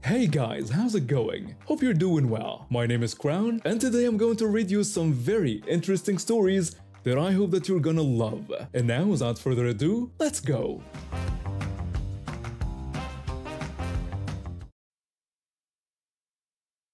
Hey guys, how's it going? Hope you're doing well. My name is Crown, and today I'm going to read you some very interesting stories that I hope that you're gonna love. And now, without further ado, let's go!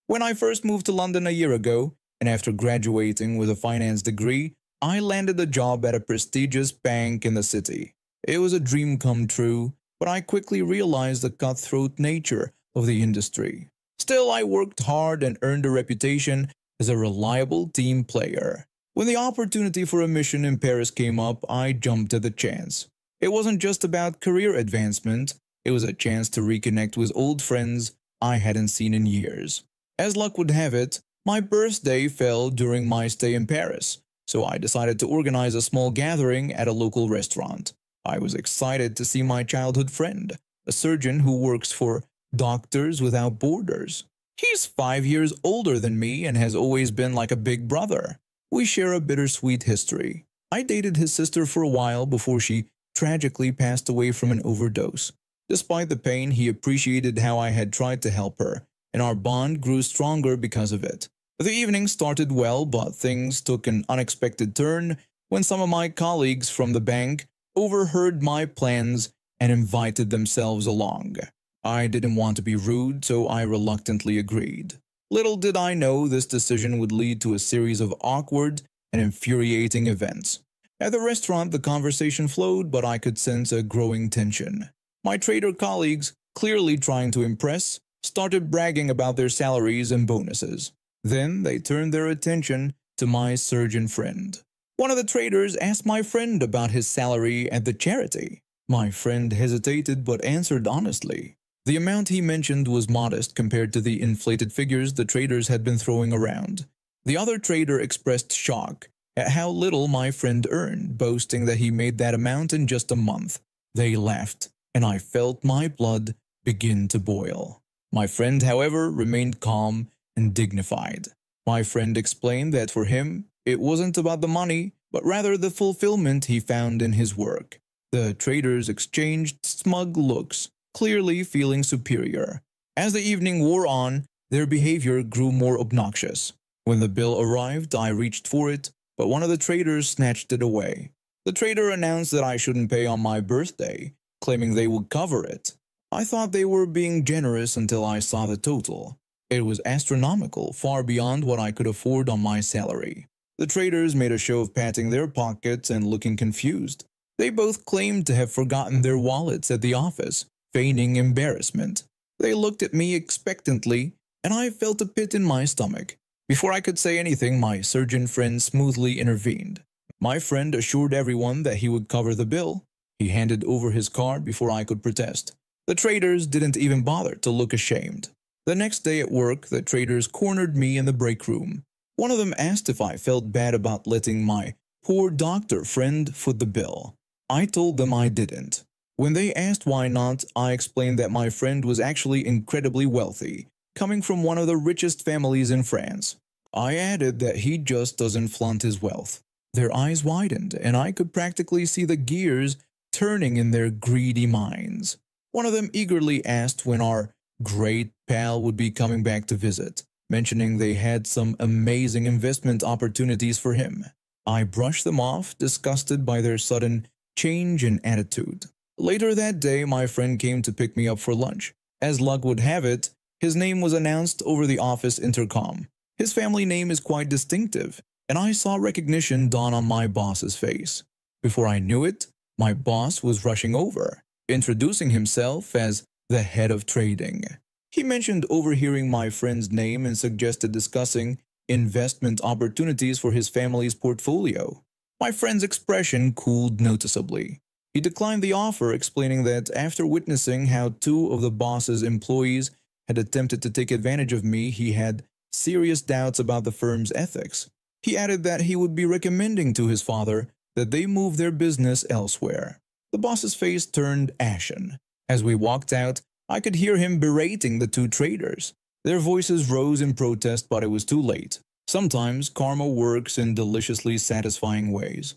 When I first moved to London a year ago, and after graduating with a finance degree, I landed a job at a prestigious bank in the city. It was a dream come true, but I quickly realized the cutthroat nature of the industry. Still, I worked hard and earned a reputation as a reliable team player. When the opportunity for a mission in Paris came up, I jumped at the chance. It wasn't just about career advancement, it was a chance to reconnect with old friends I hadn't seen in years. As luck would have it, my birthday fell during my stay in Paris, so I decided to organize a small gathering at a local restaurant. I was excited to see my childhood friend, a surgeon who works for Doctors Without Borders. He's 5 years older than me and has always been like a big brother. We share a bittersweet history. I dated his sister for a while before she tragically passed away from an overdose. Despite the pain, he appreciated how I had tried to help her, and our bond grew stronger because of it. The evening started well, but things took an unexpected turn when some of my colleagues from the bank overheard my plans and invited themselves along. I didn't want to be rude, so I reluctantly agreed. Little did I know this decision would lead to a series of awkward and infuriating events. At the restaurant, the conversation flowed, but I could sense a growing tension. My trader colleagues, clearly trying to impress, started bragging about their salaries and bonuses. Then they turned their attention to my surgeon friend. One of the traders asked my friend about his salary at the charity. My friend hesitated but answered honestly. The amount he mentioned was modest compared to the inflated figures the traders had been throwing around. The other trader expressed shock at how little my friend earned, boasting that he made that amount in just a month. They laughed, and I felt my blood begin to boil. My friend, however, remained calm and dignified. My friend explained that for him, it wasn't about the money, but rather the fulfillment he found in his work. The traders exchanged smug looks, clearly feeling superior. As the evening wore on, their behavior grew more obnoxious. When the bill arrived, I reached for it, but one of the traders snatched it away. The trader announced that I shouldn't pay on my birthday, claiming they would cover it. I thought they were being generous until I saw the total. It was astronomical, far beyond what I could afford on my salary. The traders made a show of patting their pockets and looking confused. They both claimed to have forgotten their wallets at the office, feigning embarrassment. They looked at me expectantly, and I felt a pit in my stomach. Before I could say anything, my surgeon friend smoothly intervened. My friend assured everyone that he would cover the bill. He handed over his card before I could protest. The traders didn't even bother to look ashamed. The next day at work, the traders cornered me in the break room. One of them asked if I felt bad about letting my poor doctor friend foot the bill. I told them I didn't. When they asked why not, I explained that my friend was actually incredibly wealthy, coming from one of the richest families in France. I added that he just doesn't flaunt his wealth. Their eyes widened, and I could practically see the gears turning in their greedy minds. One of them eagerly asked when our great pal would be coming back to visit, mentioning they had some amazing investment opportunities for him. I brushed them off, disgusted by their sudden change in attitude. Later that day, my friend came to pick me up for lunch. As luck would have it, his name was announced over the office intercom. His family name is quite distinctive, and I saw recognition dawn on my boss's face. Before I knew it, my boss was rushing over, introducing himself as the head of trading. He mentioned overhearing my friend's name and suggested discussing investment opportunities for his family's portfolio. My friend's expression cooled noticeably. He declined the offer, explaining that after witnessing how two of the boss's employees had attempted to take advantage of me, he had serious doubts about the firm's ethics. He added that he would be recommending to his father that they move their business elsewhere. The boss's face turned ashen. As we walked out, I could hear him berating the two traders. Their voices rose in protest, but it was too late. Sometimes karma works in deliciously satisfying ways.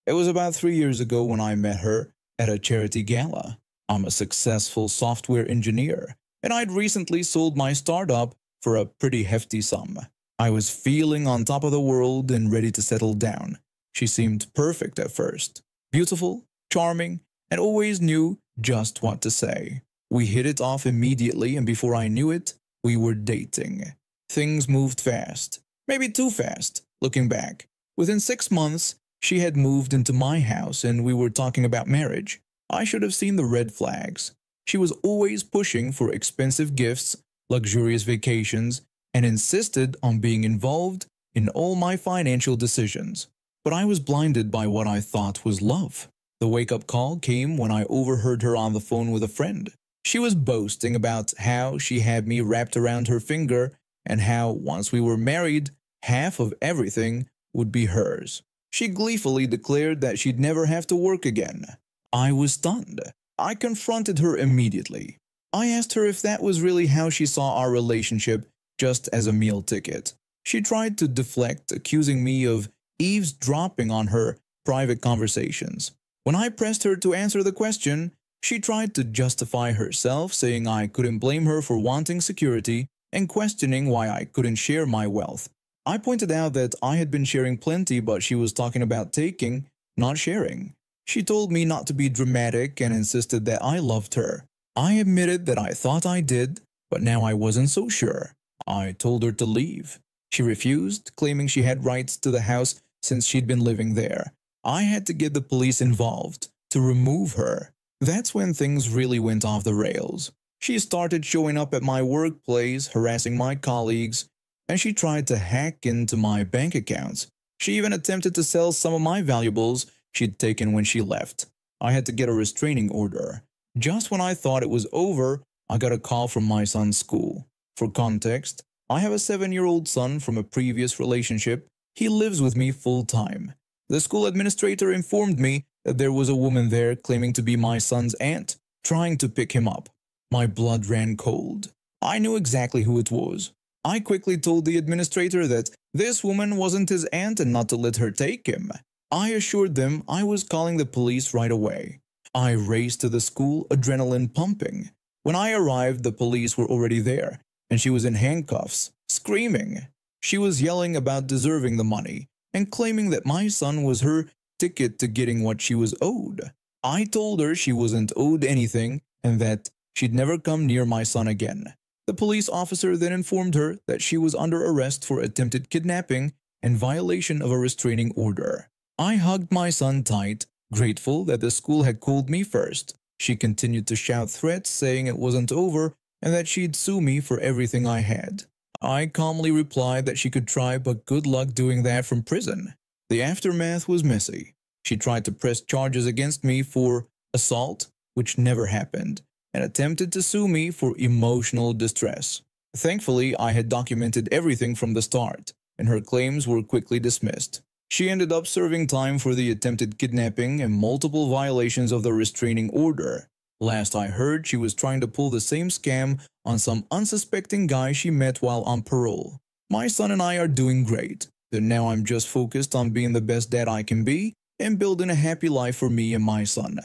It was about 3 years ago when I met her at a charity gala. I'm a successful software engineer, and I'd recently sold my startup for a pretty hefty sum. I was feeling on top of the world and ready to settle down. She seemed perfect at first, beautiful, charming, and always knew just what to say. We hit it off immediately, and before I knew it, we were dating. Things moved fast, maybe too fast, looking back. Within 6 months, she had moved into my house and we were talking about marriage. I should have seen the red flags. She was always pushing for expensive gifts, luxurious vacations, and insisted on being involved in all my financial decisions. But I was blinded by what I thought was love. The wake-up call came when I overheard her on the phone with a friend. She was boasting about how she had me wrapped around her finger and how, once we were married, half of everything would be hers. She gleefully declared that she'd never have to work again. I was stunned. I confronted her immediately. I asked her if that was really how she saw our relationship, just as a meal ticket. She tried to deflect, accusing me of eavesdropping on her private conversations. When I pressed her to answer the question, she tried to justify herself, saying I couldn't blame her for wanting security and questioning why I couldn't share my wealth. I pointed out that I had been sharing plenty, but she was talking about taking, not sharing. She told me not to be dramatic and insisted that I loved her. I admitted that I thought I did, but now I wasn't so sure. I told her to leave. She refused, claiming she had rights to the house since she'd been living there. I had to get the police involved to remove her. That's when things really went off the rails. She started showing up at my workplace, harassing my colleagues, and she tried to hack into my bank accounts. She even attempted to sell some of my valuables she'd taken when she left. I had to get a restraining order. Just when I thought it was over, I got a call from my son's school. For context, I have a 7-year-old son from a previous relationship. He lives with me full-time. The school administrator informed me that there was a woman there claiming to be my son's aunt, trying to pick him up. My blood ran cold. I knew exactly who it was. I quickly told the administrator that this woman wasn't his aunt and not to let her take him. I assured them I was calling the police right away. I raced to the school, adrenaline pumping. When I arrived, the police were already there, and she was in handcuffs, screaming. She was yelling about deserving the money and claiming that my son was her ticket to getting what she was owed. I told her she wasn't owed anything and that she'd never come near my son again. The police officer then informed her that she was under arrest for attempted kidnapping and violation of a restraining order. I hugged my son tight, grateful that the school had called me first. She continued to shout threats, saying it wasn't over and that she'd sue me for everything I had. I calmly replied that she could try, but good luck doing that from prison. The aftermath was messy. She tried to press charges against me for assault, which never happened, and attempted to sue me for emotional distress. Thankfully, I had documented everything from the start, and her claims were quickly dismissed. She ended up serving time for the attempted kidnapping and multiple violations of the restraining order. Last I heard, she was trying to pull the same scam on some unsuspecting guy she met while on parole. My son and I are doing great, and now I'm just focused on being the best dad I can be and building a happy life for me and my son.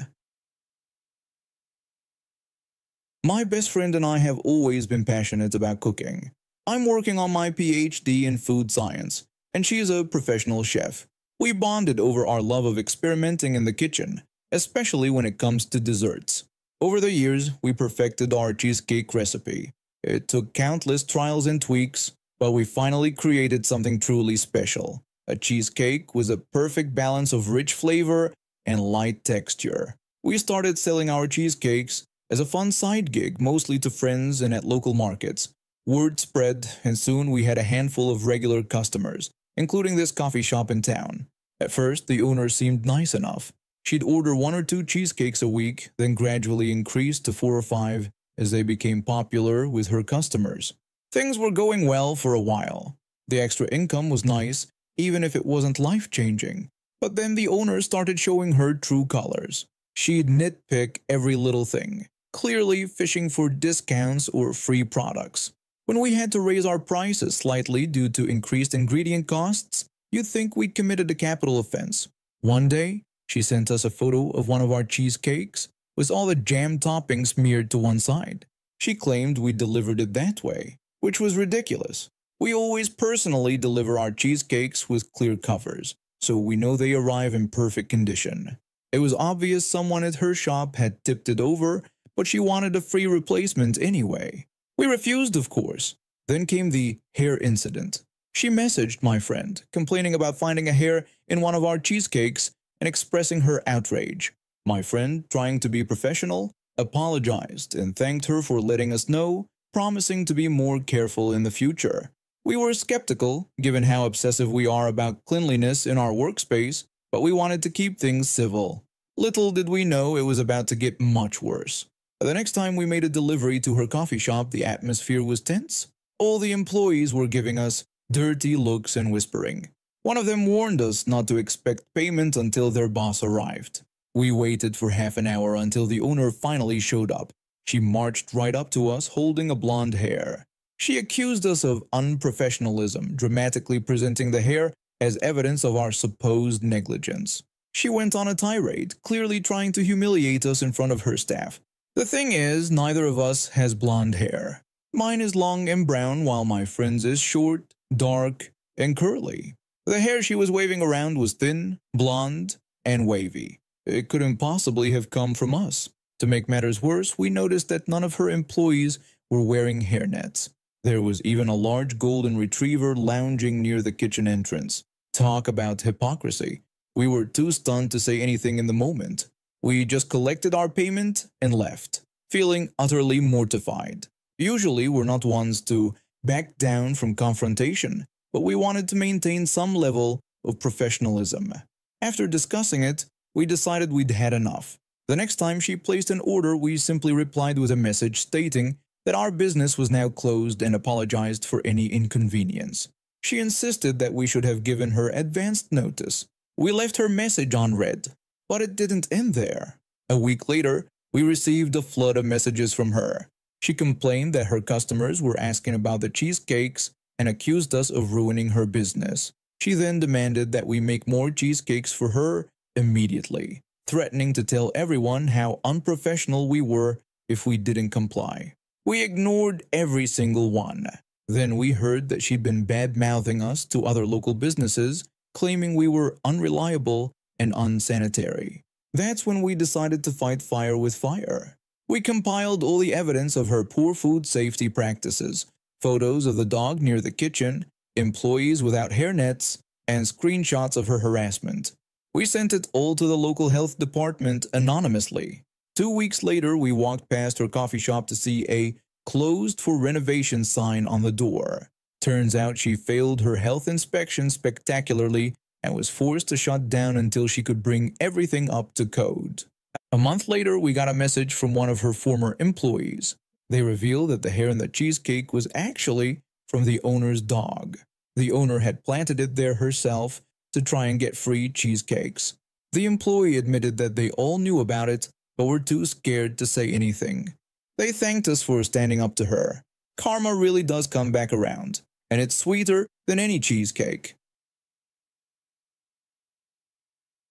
My best friend and I have always been passionate about cooking. I'm working on my PhD in food science, and she is a professional chef. We bonded over our love of experimenting in the kitchen, especially when it comes to desserts. Over the years, we perfected our cheesecake recipe. It took countless trials and tweaks, but we finally created something truly special. A cheesecake with a perfect balance of rich flavor and light texture. We started selling our cheesecakes as a fun side gig, mostly to friends and at local markets. Word spread, and soon we had a handful of regular customers, including this coffee shop in town. At first, the owner seemed nice enough. She'd order 1 or 2 cheesecakes a week, then gradually increased to 4 or 5 as they became popular with her customers. Things were going well for a while. The extra income was nice, even if it wasn't life-changing. But then the owner started showing her true colors. She'd nitpick every little thing, clearly fishing for discounts or free products. When we had to raise our prices slightly due to increased ingredient costs, you'd think we'd committed a capital offense. One day, she sent us a photo of one of our cheesecakes, with all the jam toppings smeared to one side. She claimed we delivered it that way, which was ridiculous. We always personally deliver our cheesecakes with clear covers, so we know they arrive in perfect condition. It was obvious someone at her shop had tipped it over, but she wanted a free replacement anyway. We refused, of course. Then came the hair incident. She messaged my friend, complaining about finding a hair in one of our cheesecakes and expressing her outrage. My friend, trying to be professional, apologized and thanked her for letting us know, promising to be more careful in the future. We were skeptical, given how obsessive we are about cleanliness in our workspace, but we wanted to keep things civil. Little did we know it was about to get much worse. The next time we made a delivery to her coffee shop, the atmosphere was tense. All the employees were giving us dirty looks and whispering. One of them warned us not to expect payment until their boss arrived. We waited for half an hour until the owner finally showed up. She marched right up to us holding a blonde hair. She accused us of unprofessionalism, dramatically presenting the hair as evidence of our supposed negligence. She went on a tirade, clearly trying to humiliate us in front of her staff. The thing is, neither of us has blonde hair. Mine is long and brown, while my friend's is short, dark, and curly. The hair she was waving around was thin, blonde, and wavy. It couldn't possibly have come from us. To make matters worse, we noticed that none of her employees were wearing hairnets. There was even a large golden retriever lounging near the kitchen entrance. Talk about hypocrisy. We were too stunned to say anything in the moment. We just collected our payment and left, feeling utterly mortified. Usually, we're not ones to back down from confrontation, but we wanted to maintain some level of professionalism. After discussing it, we decided we'd had enough. The next time she placed an order, we simply replied with a message stating that our business was now closed and apologized for any inconvenience. She insisted that we should have given her advanced notice. We left her message unread, but it didn't end there. A week later, we received a flood of messages from her. She complained that her customers were asking about the cheesecakes and accused us of ruining her business. She then demanded that we make more cheesecakes for her immediately, threatening to tell everyone how unprofessional we were if we didn't comply. We ignored every single one. Then we heard that she'd been bad-mouthing us to other local businesses, claiming we were unreliable and unsanitary. That's when we decided to fight fire with fire. We compiled all the evidence of her poor food safety practices, photos of the dog near the kitchen, employees without hairnets, and screenshots of her harassment. We sent it all to the local health department anonymously. 2 weeks later, we walked past her coffee shop to see a "closed for renovation" sign on the door. Turns out she failed her health inspection spectacularly and was forced to shut down until she could bring everything up to code. A month later, we got a message from one of her former employees. They revealed that the hair in the cheesecake was actually from the owner's dog. The owner had planted it there herself to try and get free cheesecakes. The employee admitted that they all knew about it, but were too scared to say anything. They thanked us for standing up to her. Karma really does come back around, and it's sweeter than any cheesecake.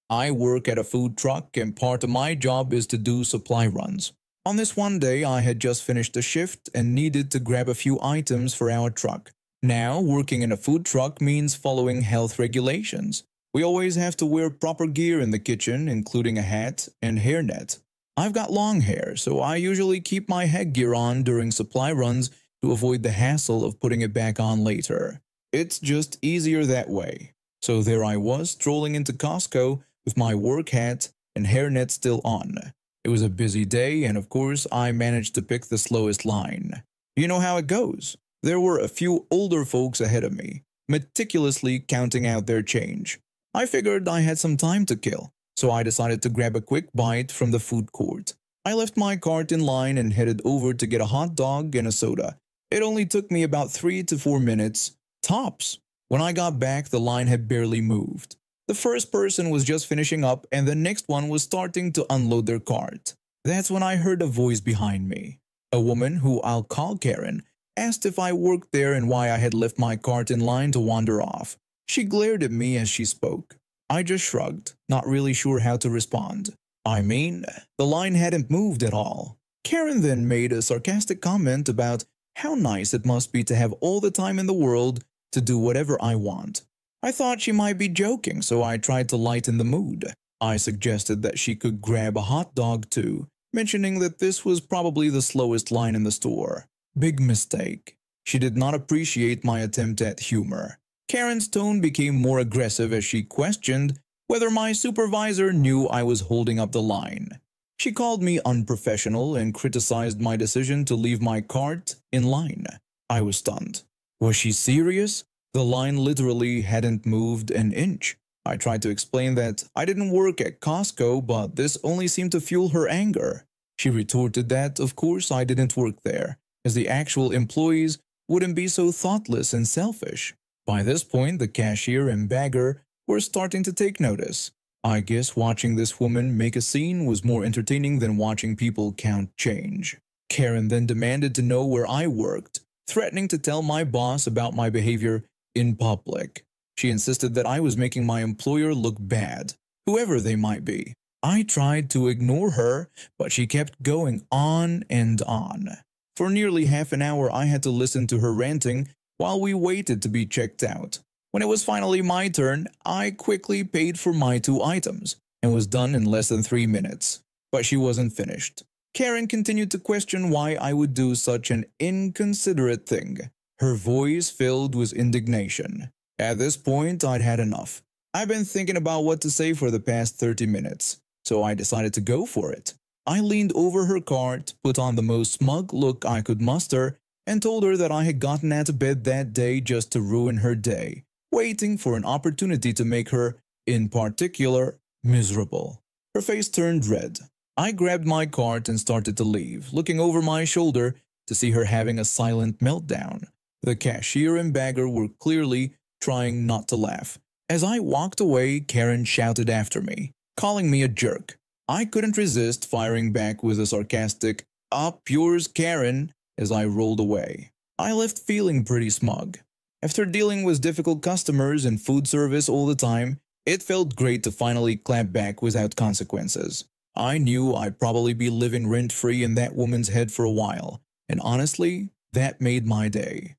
I work at a food truck, and part of my job is to do supply runs. On this one day, I had just finished a shift and needed to grab a few items for our truck. Now, working in a food truck means following health regulations. We always have to wear proper gear in the kitchen, including a hat and hairnet. I've got long hair, so I usually keep my headgear on during supply runs to avoid the hassle of putting it back on later. It's just easier that way. So there I was, strolling into Costco with my work hat and hairnet still on. It was a busy day, and of course, I managed to pick the slowest line. You know how it goes. There were a few older folks ahead of me, meticulously counting out their change. I figured I had some time to kill, so I decided to grab a quick bite from the food court. I left my cart in line and headed over to get a hot dog and a soda. It only took me about 3 to 4 minutes, tops. When I got back, the line had barely moved. The first person was just finishing up, and the next one was starting to unload their cart. That's when I heard a voice behind me. A woman, who I'll call Karen, asked if I worked there and why I had left my cart in line to wander off. She glared at me as she spoke. I just shrugged, not really sure how to respond. I mean, the line hadn't moved at all. Karen then made a sarcastic comment about how nice it must be to have all the time in the world to do whatever I want. I thought she might be joking, so I tried to lighten the mood. I suggested that she could grab a hot dog too, mentioning that this was probably the slowest line in the store. Big mistake. She did not appreciate my attempt at humor. Karen's tone became more aggressive as she questioned whether my supervisor knew I was holding up the line. She called me unprofessional and criticized my decision to leave my cart in line. I was stunned. Was she serious? The line literally hadn't moved an inch. I tried to explain that I didn't work at Costco, but this only seemed to fuel her anger. She retorted that, of course, I didn't work there, as the actual employees wouldn't be so thoughtless and selfish. By this point, the cashier and bagger were starting to take notice. I guess watching this woman make a scene was more entertaining than watching people count change. Karen then demanded to know where I worked, threatening to tell my boss about my behavior in public. She insisted that I was making my employer look bad, whoever they might be. I tried to ignore her, but she kept going on and on. For nearly half an hour, I had to listen to her ranting while we waited to be checked out. When it was finally my turn, I quickly paid for my 2 items and was done in less than 3 minutes. But she wasn't finished. Karen continued to question why I would do such an inconsiderate thing. Her voice filled with indignation. At this point, I'd had enough. I've been thinking about what to say for the past 30 minutes, so I decided to go for it. I leaned over her cart, put on the most smug look I could muster, and told her that I had gotten out of bed that day just to ruin her day, waiting for an opportunity to make her, in particular, miserable. Her face turned red. I grabbed my cart and started to leave, looking over my shoulder to see her having a silent meltdown. The cashier and bagger were clearly trying not to laugh. As I walked away, Karen shouted after me, calling me a jerk. I couldn't resist firing back with a sarcastic, "Up yours, Karen," as I rolled away. I left feeling pretty smug. After dealing with difficult customers and food service all the time, it felt great to finally clap back without consequences. I knew I'd probably be living rent-free in that woman's head for a while, and honestly, that made my day.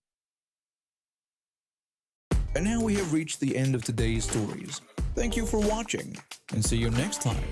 And now we have reached the end of today's stories. Thank you for watching, and see you next time.